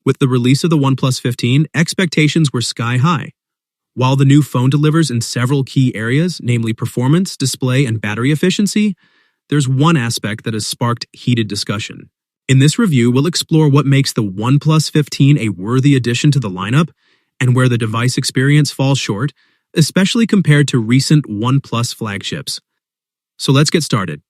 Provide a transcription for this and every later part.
With the release of the OnePlus 15, expectations were sky high. While the new phone delivers in several key areas, namely performance, display, and battery efficiency, there's one aspect that has sparked heated discussion. In this review, we'll explore what makes the OnePlus 15 a worthy addition to the lineup and where the device experience falls short, especially compared to recent OnePlus flagships. So let's get started.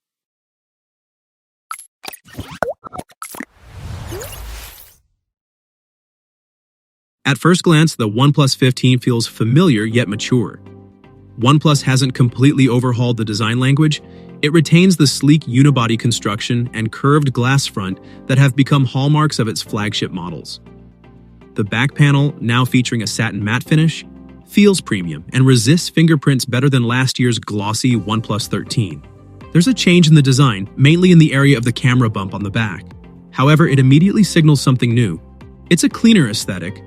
At first glance, the OnePlus 15 feels familiar yet mature. OnePlus hasn't completely overhauled the design language. It retains the sleek unibody construction and curved glass front that have become hallmarks of its flagship models. The back panel, now featuring a satin matte finish, feels premium and resists fingerprints better than last year's glossy OnePlus 13. There's a change in the design, mainly in the area of the camera bump on the back. However, it immediately signals something new. It's a cleaner aesthetic,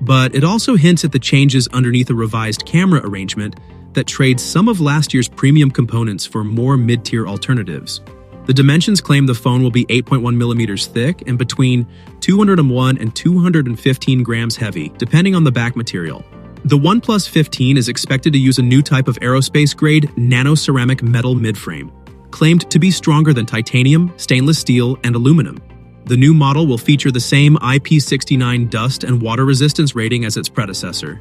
but it also hints at the changes underneath a revised camera arrangement that trades some of last year's premium components for more mid-tier alternatives. The dimensions claim the phone will be 8.1 millimeters thick and between 201 and 215 grams heavy, depending on the back material. The OnePlus 15 is expected to use a new type of aerospace-grade nano-ceramic metal midframe, claimed to be stronger than titanium, stainless steel, and aluminum. The new model will feature the same IP69 dust and water resistance rating as its predecessor,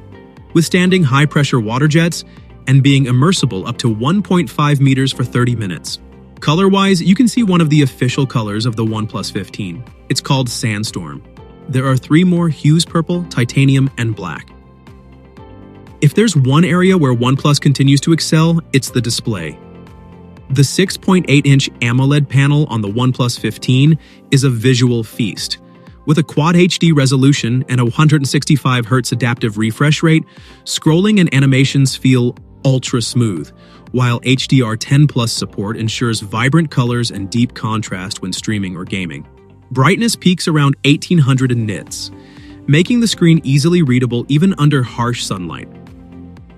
withstanding high-pressure water jets and being immersible up to 1.5 meters for 30 minutes. Color-wise, you can see one of the official colors of the OnePlus 15. It's called Sandstorm. There are 3 more hues: purple, titanium, and black. If there's one area where OnePlus continues to excel, it's the display. The 6.8-inch AMOLED panel on the OnePlus 15 is a visual feast. With a Quad HD resolution and a 165Hz adaptive refresh rate, scrolling and animations feel ultra smooth, while HDR10 Plus support ensures vibrant colors and deep contrast when streaming or gaming. Brightness peaks around 1800 nits, making the screen easily readable even under harsh sunlight.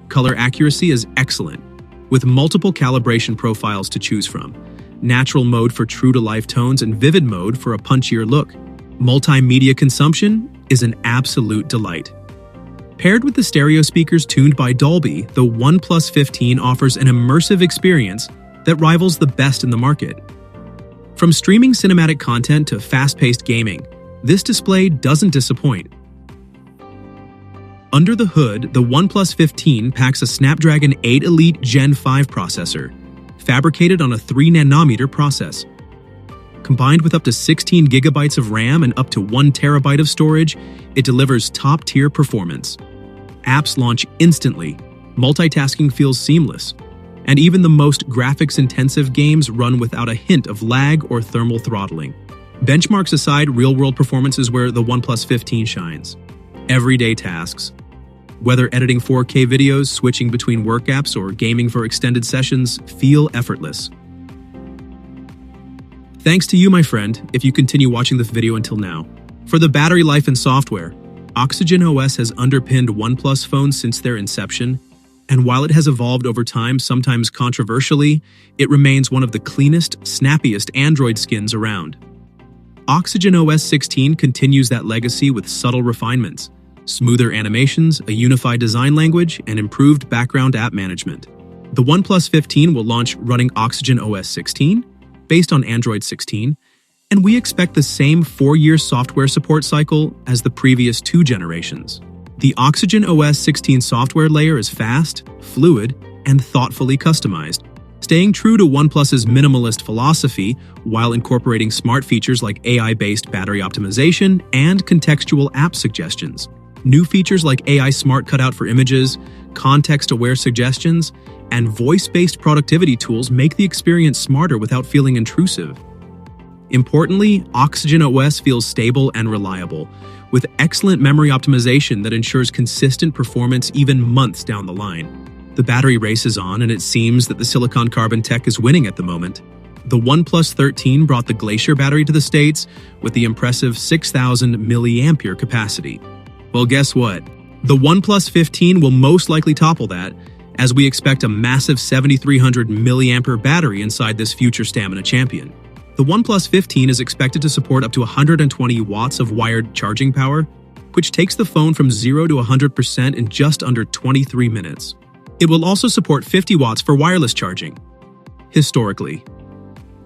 Color accuracy is excellent, with multiple calibration profiles to choose from: natural mode for true-to-life tones and vivid mode for a punchier look. Multimedia consumption is an absolute delight. Paired with the stereo speakers tuned by Dolby, the OnePlus 15 offers an immersive experience that rivals the best in the market. From streaming cinematic content to fast-paced gaming, this display doesn't disappoint. Under the hood, the OnePlus 15 packs a Snapdragon 8 Elite Gen 5 processor, fabricated on a 3nm process. Combined with up to 16 gigabytes of RAM and up to 1 terabyte of storage, it delivers top-tier performance. Apps launch instantly, multitasking feels seamless, and even the most graphics-intensive games run without a hint of lag or thermal throttling. Benchmarks aside, real-world performance is where the OnePlus 15 shines. Everyday tasks, whether editing 4K videos, switching between work apps, or gaming for extended sessions, feel effortless. Thanks to you, my friend, if you continue watching this video until now. For the battery life and software, Oxygen OS has underpinned OnePlus phones since their inception, and while it has evolved over time, sometimes controversially, it remains one of the cleanest, snappiest Android skins around. Oxygen OS 16 continues that legacy with subtle refinements, smoother animations, a unified design language, and improved background app management. The OnePlus 15 will launch running Oxygen OS 16, based on Android 16, and we expect the same 4-year software support cycle as the previous 2 generations. The Oxygen OS 16 software layer is fast, fluid, and thoughtfully customized, staying true to OnePlus's minimalist philosophy while incorporating smart features like AI-based battery optimization and contextual app suggestions. New features like AI Smart Cutout for images, context-aware suggestions, and voice-based productivity tools make the experience smarter without feeling intrusive. Importantly, Oxygen OS feels stable and reliable, with excellent memory optimization that ensures consistent performance even months down the line. The battery race is on, and it seems that the silicon carbon tech is winning at the moment. The OnePlus 13 brought the Glacier battery to the States with the impressive 6,000 milliampere capacity. Well, guess what? The OnePlus 15 will most likely topple that, as we expect a massive 7,300 milliampere battery inside this future stamina champion. The OnePlus 15 is expected to support up to 120 watts of wired charging power, which takes the phone from 0 to 100% in just under 23 minutes. It will also support 50 watts for wireless charging. Historically,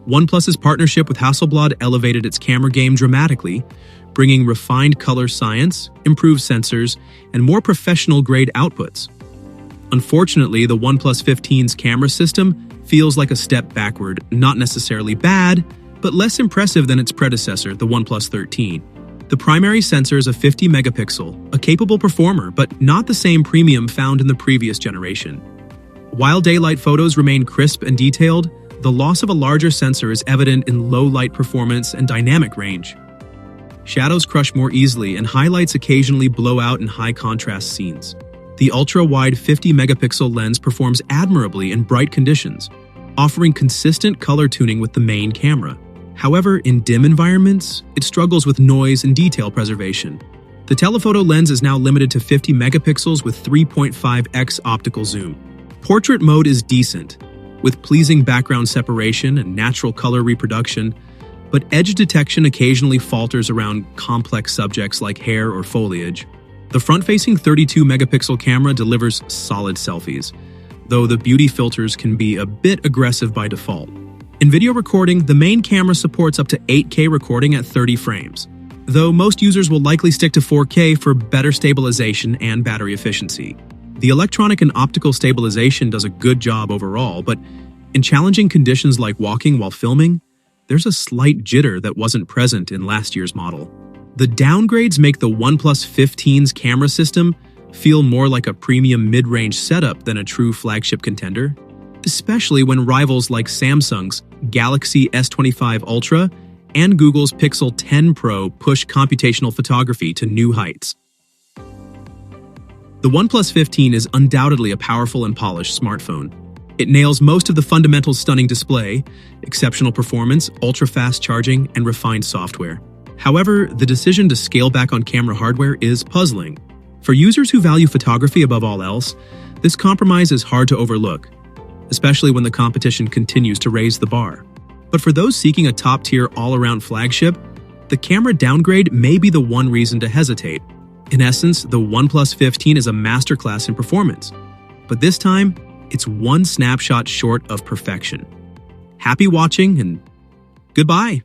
OnePlus's partnership with Hasselblad elevated its camera game dramatically, bringing refined color science, improved sensors, and more professional-grade outputs. Unfortunately, the OnePlus 15's camera system feels like a step backward, not necessarily bad, but less impressive than its predecessor, the OnePlus 13. The primary sensor is a 50 megapixel, a capable performer, but not the same premium found in the previous generation. While daylight photos remain crisp and detailed, the loss of a larger sensor is evident in low light performance and dynamic range. Shadows crush more easily and highlights occasionally blow out in high contrast scenes. The ultra-wide 50 megapixel lens performs admirably in bright conditions, offering consistent color tuning with the main camera. However, in dim environments, it struggles with noise and detail preservation. The telephoto lens is now limited to 50 megapixels with 3.5x optical zoom. Portrait mode is decent, with pleasing background separation and natural color reproduction, but edge detection occasionally falters around complex subjects like hair or foliage. The front-facing 32 megapixel camera delivers solid selfies, though the beauty filters can be a bit aggressive by default. In video recording, the main camera supports up to 8K recording at 30 frames, though most users will likely stick to 4K for better stabilization and battery efficiency. The electronic and optical stabilization does a good job overall, but in challenging conditions like walking while filming, there's a slight jitter that wasn't present in last year's model. The downgrades make the OnePlus 15's camera system feel more like a premium mid-range setup than a true flagship contender, especially when rivals like Samsung's Galaxy S25 Ultra and Google's Pixel 10 Pro push computational photography to new heights. The OnePlus 15 is undoubtedly a powerful and polished smartphone. It nails most of the fundamental stunning display, exceptional performance, ultra-fast charging, and refined software. However, the decision to scale back on camera hardware is puzzling. For users who value photography above all else, this compromise is hard to overlook, especially when the competition continues to raise the bar. But for those seeking a top-tier all-around flagship, the camera downgrade may be the one reason to hesitate. In essence, the OnePlus 15 is a masterclass in performance, but this time, it's one snapshot short of perfection. Happy watching and goodbye!